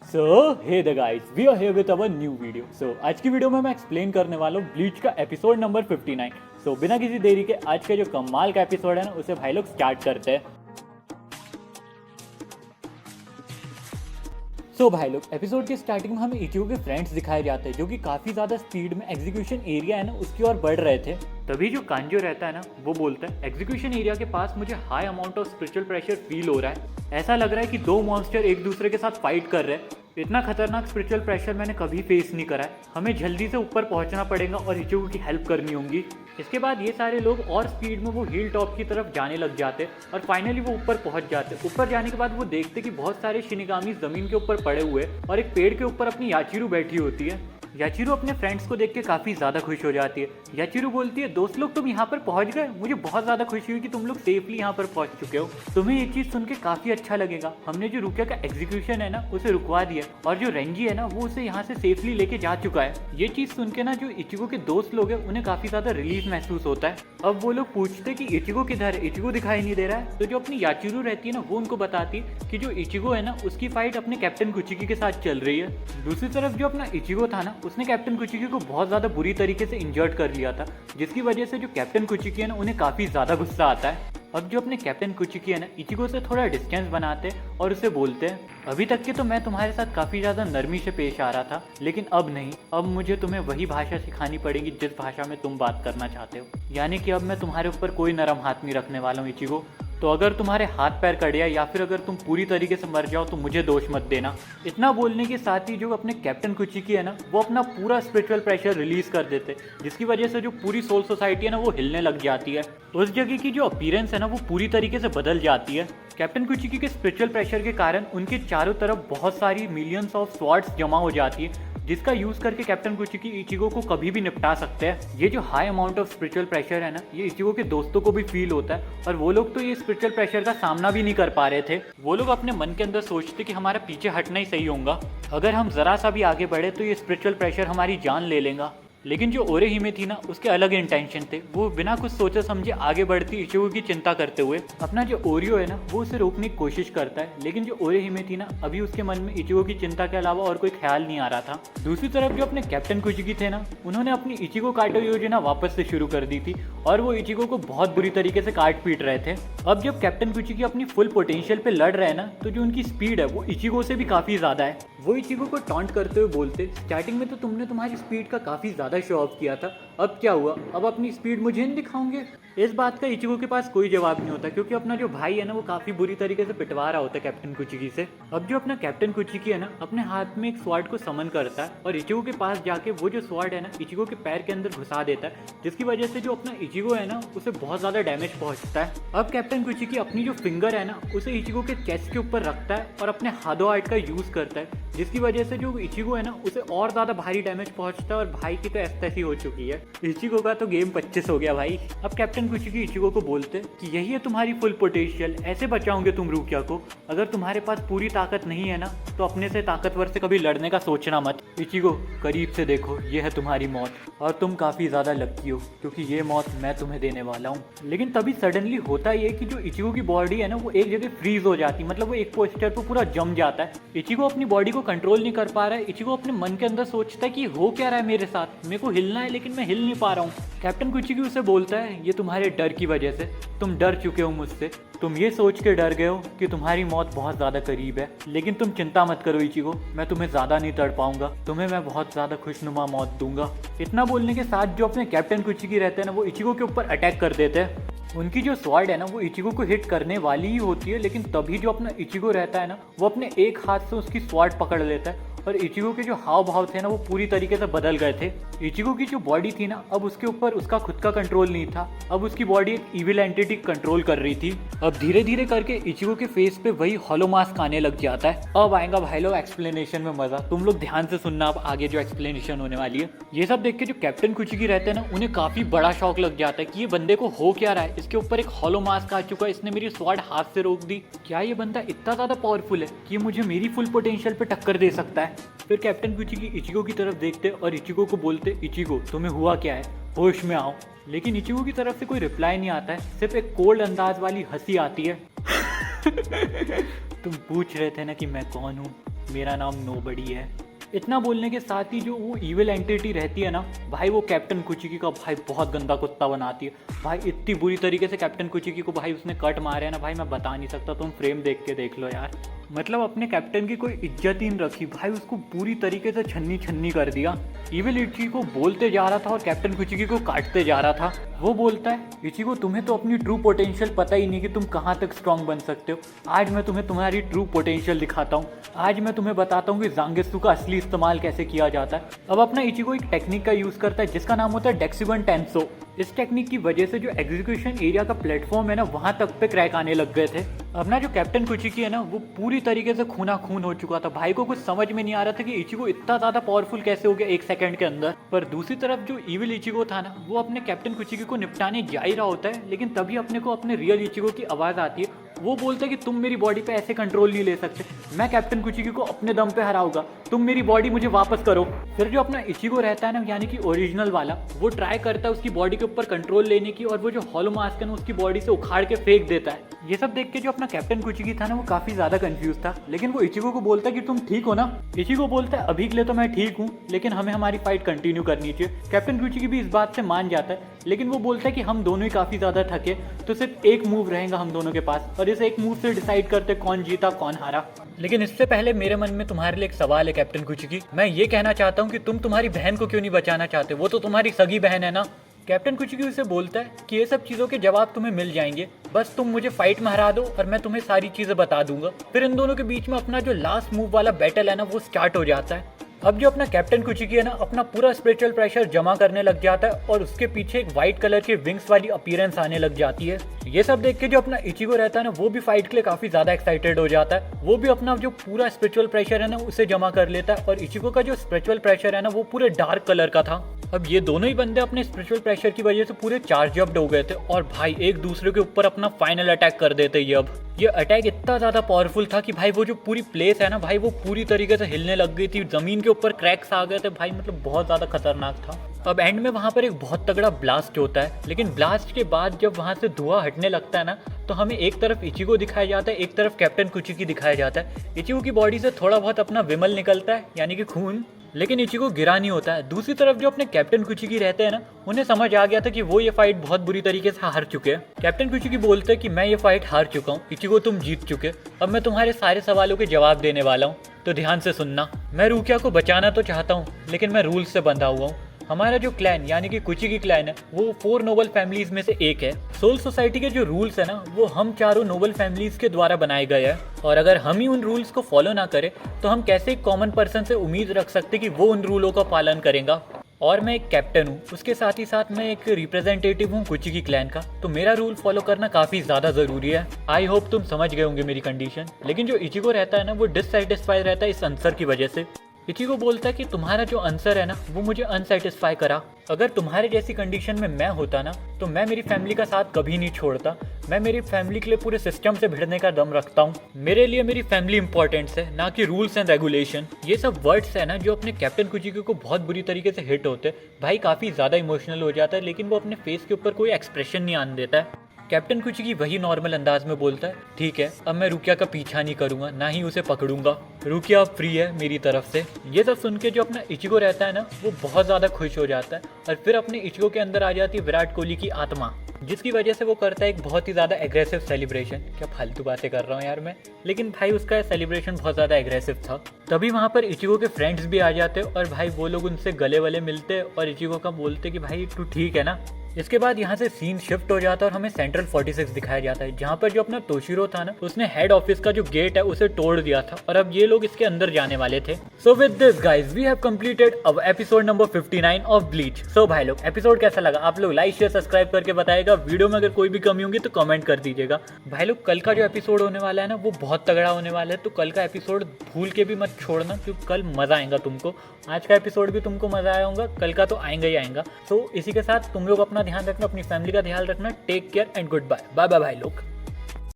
So hey the guys, we are here with our new video. So आज की video में मैं explain करने वाला हूँ ब्लीच का एपिसोड नंबर 59। सो बिना किसी देरी के आज का जो कमाल का एपिसोड है ना, उसे भाई लोग स्टार्ट करते हैं। सो भाई लोग, एपिसोड के स्टार्टिंग में हमें इचिको के फ्रेंड्स दिखाए जाते हैं जो कि काफ़ी ज़्यादा स्पीड में एग्जीक्यूशन एरिया है ना उसकी ओर बढ़ रहे थे। तभी जो कांजो रहता है ना, वो बोलता है एग्जीक्यूशन एरिया के पास मुझे high amount of spiritual pressure feel हो रहा है। ऐसा लग रहा है कि दो मॉन्स्टर एक दूसरे के साथ फाइट कर रहे हैं। इतना खतरनाक स्पिरिचुअल प्रेशर मैंने कभी फेस नहीं करा है। हमें जल्दी से ऊपर पहुंचना पड़ेगा और इचिको की हेल्प करनी होगी। इसके बाद ये सारे लोग और स्पीड में वो हिल टॉप की तरफ जाने लग जाते और फाइनली वो ऊपर पहुंच जाते। ऊपर जाने के बाद वो देखते कि बहुत सारे शिनिगामी जमीन के ऊपर पड़े हुए और एक पेड़ के ऊपर अपनी याचिरू बैठी होती है। याचिरू अपने फ्रेंड्स को देख के काफ़ी ज़्यादा खुश हो जाती है। याचिरू बोलती है, दोस्त लोग तुम यहाँ पर पहुँच गए, मुझे बहुत ज़्यादा खुशी हुई कि तुम लोग सेफली यहाँ पर पहुँच चुके हो। तुम्हें ये चीज़ सुन के काफ़ी अच्छा लगेगा। हमने जो रुकिया का एग्जीक्यूशन है ना उसे रुकवा दिया और जो रेंजी है ना वो उसे यहाँ से सेफली लेके जा चुका है। ये चीज़ सुन के ना जो इचिको के दोस्त लोग हैं उन्हें काफ़ी ज़्यादा रिलीफ महसूस होता है। अब वो लोग पूछते कि इचिको किधर है, इचिको दिखाई नहीं दे रहा है। तो जो अपनी याचिरू रहती है ना वो उनको बताती कि जो इचिको है ना उसकी फाइट अपने कैप्टन कुचिकी के साथ चल रही है। दूसरी तरफ जो अपना इचिको था ना उसने कैप्टन कुचिकी को बहुत ज़्यादा बुरी तरीके से इंजर्ड कर लिया था, जिसकी वजह से जो कैप्टन कुचिकी है ना उन्हें काफ़ी ज़्यादा गुस्सा आता है। अब जो अपने कैप्टन कुचिकी है ना इचिको से थोड़ा डिस्टेंस बनाते हैं और उसे बोलते हैं, अभी तक के तो मैं तुम्हारे साथ काफ़ी ज़्यादा नरमी से पेश आ रहा था, लेकिन अब नहीं। अब मुझे तुम्हें वही भाषा सिखानी पड़ेगी जिस भाषा में तुम बात करना चाहते हो। यानी कि अब मैं तुम्हारे ऊपर कोई नरम हाथ नहीं रखने वाला हूँ इचिको। तो अगर तुम्हारे हाथ पैर कट गया या फिर अगर तुम पूरी तरीके से मर जाओ तो मुझे दोष मत देना। इतना बोलने के साथ ही जो अपने कैप्टन कुचिकी है ना वो अपना पूरा स्पिरिचुअल प्रेशर रिलीज कर देते, जिसकी वजह से जो पूरी सोल सोसाइटी है ना वो हिलने लग जाती है। उस जगह की जो अपीयरेंस है ना वो पूरी तरीके से बदल जाती है। कैप्टन कुचिकी के स्पिरिचुअल प्रेशर के कारण उनके चारों तरफ बहुत सारी मिलियंस ऑफ स्वॉर्ड्स जमा हो जाती है, जिसका यूज करके कैप्टन कुचिकी इचिको को कभी भी निपटा सकते हैं। ये जो high amount of spiritual pressure है ना ये इचिको के दोस्तों को भी फील होता है और वो लोग तो ये स्पिरिचुअल प्रेशर का सामना भी नहीं कर पा रहे थे। वो लोग अपने मन के अंदर सोचते कि हमारा पीछे हटना ही सही होगा, अगर हम जरा सा भी आगे बढ़े तो ये स्पिरिचुअल प्रेशर हमारी जान ले लेगा। लेकिन जो ओरेहिमे थी ना उसके अलग इंटेंशन थे। वो बिना कुछ सोचे समझे आगे बढ़ती इचिको की चिंता करते हुए अपना जो ओरियो है ना वो उसे रोकने की कोशिश करता है, लेकिन जो ओरेहिमे थी ना अभी उसके मन में इचिको की चिंता के अलावा और कोई ख्याल नहीं आ रहा था। दूसरी तरफ जो अपने कैप्टन कुचिकी थे ना उन्होंने अपनी इचिको काटो योजना वापस से शुरू कर दी थी और वो इचिको को बहुत बुरी तरीके से काट पीट रहे थे। अब जब कैप्टन कुचिकी अपनी फुल पोटेंशियल पे लड़ रहे हैं ना तो जो उनकी स्पीड है वो इचिको से भी काफ़ी ज़्यादा है। वो इचिको को टॉन्ट करते हुए बोलते, स्टार्टिंग में तो तुमने तुम्हारी स्पीड का काफ़ी ज़्यादा शो ऑफ किया था, अब क्या हुआ, अब अपनी स्पीड मुझे नहीं दिखाओगे। इस बात का इचिको के पास कोई जवाब नहीं होता क्योंकि अपना जो भाई है ना वो काफ़ी बुरी तरीके से पिटवा रहा होता है कैप्टन कुचिकी से। अब जो अपना कैप्टन कुचिकी है ना अपने हाथ में एक स्वॉर्ड को समन करता है और इचिको के पास जाके वो जो स्वॉर्ड है ना इचिको के पैर के अंदर घुसा देता है, जिसकी वजह से जो अपना इचिको है ना उसे बहुत ज़्यादा डैमेज पहुंचता है। अब कैप्टन कुचिकी अपनी जो फिंगर है ना उसे इचिको के चेस्ट के ऊपर रखता है और अपने हादो आर्ट का यूज़ करता है, जिसकी वजह से जो इचिको है ना उसे और ज़्यादा भारी डैमेज पहुंचता है और भाई की तो एस्तैसी हो चुकी है। इचिको का तो गेम 25 हो गया भाई। अब कैप्टन कुचिकी इचिको को बोलते कि यही है तुम्हारी फुल पोटेंशियल, ऐसे बचाओगे तुम रुकिया को। अगर तुम्हारे पास पूरी ताकत नहीं है ना तो अपने से ताकतवर से कभी लड़ने का सोचना मत। इचिको करीब से देखो, ये है तुम्हारी मौत और तुम काफ़ी ज़्यादा लकी हो क्योंकि ये मौत मैं तुम्हें देने वाला हूँ। लेकिन तभी सडनली होता ये कि जो इचिको की बॉडी है ना वो एक जगह फ्रीज हो जाती, मतलब वो एक पोस्टर पर पूरा जम जाता है। इचिको अपनी बॉडी को कंट्रोल नहीं कर पा रहा है। इचिको अपने मन के अंदर सोचता है कि हो क्या रहा है मेरे साथ, मेरे को हिलना है लेकिन मैं हिल नहीं पा रहा हूँ। कैप्टन कुचिकी उसे बोलता है, ये तुम्हारे डर की वजह से, तुम डर चुके हो मुझसे, तुम ये सोच के डर गए हो कि तुम्हारी मौत बहुत ज़्यादा करीब है। लेकिन तुम चिंता मत करो इचिको, मैं तुम्हें ज़्यादा नहीं तड़ पाऊंगा, तुम्हें मैं बहुत ज़्यादा खुशनुमा मौत दूंगा। इतना बोलने के साथ जो अपने कैप्टन कुचिकी रहते हैं ना वो इचिको के ऊपर अटैक कर देते हैं। उनकी जो स्वॉर्ड है ना वो इचिको को हिट करने वाली ही होती है, लेकिन तभी जो अपना इचिको रहता है ना वो अपने एक हाथ से उसकी स्वॉर्ड पकड़ लेता है और इचिको के जो हाव भाव थे ना वो पूरी तरीके से बदल गए थे। इचिको की जो बॉडी थी ना अब उसके ऊपर उसका खुद का कंट्रोल नहीं था, अब उसकी बॉडी एक इविल एंटिटी कंट्रोल कर रही थी। अब धीरे धीरे करके इचिको के फेस पे वही हॉलो मास्क आने लग जाता है। अब आएगा भाई लोग एक्सप्लेनेशन में मजा, तुम लोग ध्यान से सुनना अब आगे जो एक्सप्लेनेशन होने वाली है। ये सब देख के जो कैप्टन कुचिकी रहते हैं ना उन्हें काफी बड़ा शौक लग जाता है कि ये बंदे को हो क्या रहा है, इसके ऊपर एक हॉलो मास्क आ चुका है, इसने मेरी स्वॉर्ड हाथ से रोक दी, क्या ये बंदा इतना ज्यादा पावरफुल है कि मुझे मेरी फुल पोटेंशियल पे टक्कर दे सकता है। फिर कैप्टन कुचिकी इचिको की तरफ देखते और इचिको को बोलते, इचिको तुम्हें हुआ क्या है, होश में आओ। लेकिन इचिको की तरफ से कोई रिप्लाई नहीं आता है, सिर्फ एक कोल्ड अंदाज वाली हंसी आती है। तुम पूछ रहे थे ना कि मैं कौन हूँ, मेरा नाम नोबडी है। इतना बोलने के साथ ही जो वो इविल एंटिटी रहती है ना भाई, वो कैप्टन कुचिकी का भाई बहुत गंदा कुत्ता बनाती है भाई। इतनी बुरी तरीके से कैप्टन कुचिकी को भाई उसने कट मारे है ना भाई, मैं बता नहीं सकता, तुम फ्रेम देख के देख लो यार। मतलब अपने कैप्टन की कोई इज्जत ही नहीं रखी भाई, उसको पूरी तरीके से छन्नी छन्नी कर दिया। इविल इचिगो बोलते जा रहा था और कैप्टन कुचिकी को काटते जा रहा था। वो बोलता है, इचिगो तुम्हें तो अपनी ट्रू पोटेंशियल पता ही नहीं कि तुम कहाँ तक स्ट्रांग बन सकते हो। आज मैं तुम्हें तुम्हारी ट्रू पोटेंशियल दिखाता हूँ। आज मैं तुम्हें बताता हूँ कि जांगेत्सु का असली इस्तेमाल कैसे किया जाता है। अब अपना इचिगो एक टेक्निक का यूज़ करता है जिसका नाम होता है डेक्सिबन टेंसो। इस टेक्निक की वजह से जो एग्जीक्यूशन एरिया का प्लेटफॉर्म है ना, वहाँ तक पे क्रैक आने लग गए थे। अपना जो कैप्टन कुचिकी है ना, वो पूरी तरीके से खूना खून हो चुका था। भाई को कुछ समझ में नहीं आ रहा था कि इचिगो इतना ज़्यादा पावरफुल कैसे हो गया 1 सेकंड के अंदर। पर दूसरी तरफ जो इविल इचिगो था ना, वो अपने कैप्टन कुचिकी को निपटाने जा ही रहा होता है, लेकिन तभी अपने को अपने रियल इचिगो की आवाज़ आती है। वो बोलता है कि तुम मेरी बॉडी पे ऐसे कंट्रोल नहीं ले सकते, मैं कैप्टन कुचिकी को अपने दम पे हराऊंगा, तुम मेरी बॉडी मुझे वापस करो। फिर जो अपना इचिगो रहता है ना, यानी कि ओरिजिनल वाला, वो ट्राई करता है उसकी बॉडी के ऊपर कंट्रोल लेने की, और वो जो हॉलो मास्क है ना उसकी बॉडी से उखाड़ के फेंक देता है। ये सब देख के जो अपना कैप्टन कुचिकी था ना, वो काफी ज्यादा कंफ्यूज था, लेकिन वो इचिगो को बोलता है कि तुम ठीक हो ना। इचिगो बोलता है अभी के लिए तो मैं ठीक हूँ, लेकिन हमें हमारी फाइट कंटिन्यू करनी चाहिए। कैप्टन कुचिकी भी इस बात से मान जाता है, लेकिन वो बोलता है कि हम दोनों ही काफी ज्यादा थके, तो सिर्फ एक मूव रहेगा हम दोनों के पास, और इस एक मूव से डिसाइड करते कौन जीता कौन हारा। लेकिन इससे पहले मेरे मन में तुम्हारे लिए एक सवाल है कैप्टन कुचिकी। मैं ये कहना चाहता हूँ कि तुम तुम्हारी बहन को क्यों नहीं बचाना चाहते, वो तो तुम्हारी सगी बहन है ना। कैप्टन कुचिकी उसे बोलता है कि ये सब चीज़ों के जवाब तुम्हें मिल जाएंगे, बस तुम मुझे फाइट में हरा दो और मैं तुम्हें सारी चीज़ें बता दूंगा। फिर इन दोनों के बीच में अपना जो लास्ट मूव वाला बैटल है ना, वो स्टार्ट हो जाता है। अब जो अपना कैप्टन कुचिकी है ना, अपना पूरा स्पिरिचुअल प्रेशर जमा करने लग जाता है और उसके पीछे एक व्हाइट कलर के विंग्स वाली अपीयरेंस आने लग जाती है। ये सब देख के जो अपना इचिगो रहता है ना, वो भी फाइट के लिए काफी ज्यादा एक्साइटेड हो जाता है। वो भी अपना जो पूरा स्पिरिचुअल प्रेशर है ना, उसे जमा कर लेता है, और इचिगो का जो स्पिरिचुअल प्रेशर है ना, वो पूरे डार्क कलर का था। अब ये दोनों ही बंदे अपने स्पिरिचुअल प्रेशर की वजह से पूरे चार्ज अप हो गए थे, और भाई एक दूसरे के ऊपर अपना फाइनल अटैक कर देते। ये अटैक इतना ज्यादा पावरफुल था कि भाई वो जो पूरी प्लेस है ना भाई, वो पूरी तरीके से हिलने लग गई थी, जमीन के ऊपर क्रैक्स आ गए थे भाई, मतलब बहुत ज्यादा खतरनाक था। अब एंड में वहाँ पर एक बहुत तगड़ा ब्लास्ट होता है, लेकिन ब्लास्ट के बाद जब वहाँ से धुआं हटने लगता है ना, तो हमें एक तरफ इचिगो दिखाया जाता है, एक तरफ कैप्टन कुचिकी दिखाया जाता है। इचिगो की बॉडी से थोड़ा बहुत अपना विमल निकलता है, यानी कि खून, लेकिन इचिगो गिरा नहीं होता है। दूसरी तरफ जो अपने कैप्टन कुचिकी रहते हैं ना, उन्हें समझ आ गया था कि वो ये फाइट बहुत बुरी तरीके से हार चुके हैं। कैप्टन कुचिकी बोलते हैं कि मैं ये फाइट हार चुका हूँ, इचिगो तुम जीत चुके, अब मैं तुम्हारे सारे सवालों के जवाब देने वाला हूँ, तो ध्यान से सुनना। मैं रुकिया को बचाना तो चाहता हूँ, लेकिन मैं रूल्स से बंधा हुआ हूँ। हमारा जो क्लैन यानी कि कुचिकी क्लैन है, वो 4 नोबल फैमिलीज में से एक है। सोल सोसाइटी के जो रूल्स है ना, वो हम चारों नोबल फैमिलीज के द्वारा बनाए गए हैं, और अगर हम ही उन रूल्स को फॉलो ना करें तो हम कैसे एक कॉमन पर्सन से उम्मीद रख सकते कि वो उन रूलों का पालन करेगा। और मैं एक कैप्टन हूँ, उसके साथ ही साथ मैं एक रिप्रेजेंटेटिव हूँ कुचिकी क्लैन का, तो मेरा रूल फॉलो करना काफ़ी ज़्यादा ज़रूरी है। आई होप तुम समझ गए होंगे मेरी कंडीशन। लेकिन जो इचिगो रहता है ना, वो डिससेटिस्फाई रहता है इस आंसर की वजह से। इचिगो बोलता है कि तुम्हारा जो आंसर है ना, वो मुझे अनसेटिस्फाई करा। अगर तुम्हारे जैसी कंडीशन में मैं होता ना, तो मैं मेरी फैमिली का साथ कभी नहीं छोड़ता। मैं मेरी फैमिली के लिए पूरे सिस्टम से भिड़ने का दम रखता हूँ। मेरे लिए मेरी फैमिली इंपॉर्टेंट है, ना कि रूल्स एंड रेगुलेशन। ये सब वर्ड्स है ना, जो अपने कैप्टन कुचिकी को बहुत बुरी तरीके से हिट होते हैं। भाई काफ़ी ज़्यादा इमोशनल हो जाता है, लेकिन वो अपने फेस के ऊपर कोई एक्सप्रेशन नहीं आने देता है। कैप्टन कुचिकी वही नॉर्मल अंदाज में बोलता है, ठीक है, अब मैं रुकिया का पीछा नहीं करूंगा, ना ही उसे पकड़ूंगा, रुकिया अब फ्री है मेरी तरफ से। ये सब सुन के जो अपना इचिगो रहता है ना, वो बहुत ज़्यादा खुश हो जाता है, और फिर अपने इचिगो के अंदर आ जाती है विराट कोहली की आत्मा, जिसकी वजह से वो करता है एक बहुत ही ज़्यादा एग्रेसिव सेलिब्रेशन। क्या फालतू बातें कर रहा हूँ यार मैं, लेकिन भाई उसका सेलिब्रेशन बहुत ज़्यादा एग्रेसिव था। तभी वहाँ पर इचिगो के फ्रेंड्स भी आ जाते, और भाई वो लोग उनसे गले वले मिलते और इचिगो का बोलते कि भाई तू ठीक है ना। इसके बाद यहाँ से सीन शिफ्ट हो जाता है और हमें सेंट्रल 46 दिखाया जाता है, जहाँ पर जो अपना तोशिरो था ना, उसने हेड ऑफिस का जो गेट है उसे तोड़ दिया था, और अब ये लोग इसके अंदर जाने वाले थे। So with this guys we have completed our episode number 59 of Bleach. So भाई लोग, एपिसोड कैसा लगा आप लोग लाइक शेयर सब्सक्राइब करके बताएगा। वीडियो में अगर कोई भी कमी होगी तो कमेंट कर दीजिएगा। भाई लोग, कल का जो एपिसोड होने वाला है ना, वो बहुत तगड़ा होने वाला है, तो कल का एपिसोड भूल के भी मत छोड़ना, क्योंकि कल मजा आएगा तुमको। आज का एपिसोड भी तुमको मजा आया होगा, कल का तो आएगा ही आएगा। तो इसी के साथ तुम लोग अपना ध्यान रखना, अपनी फैमिली का ध्यान रखना। Take care and good bye. Bye bye भाई लोग।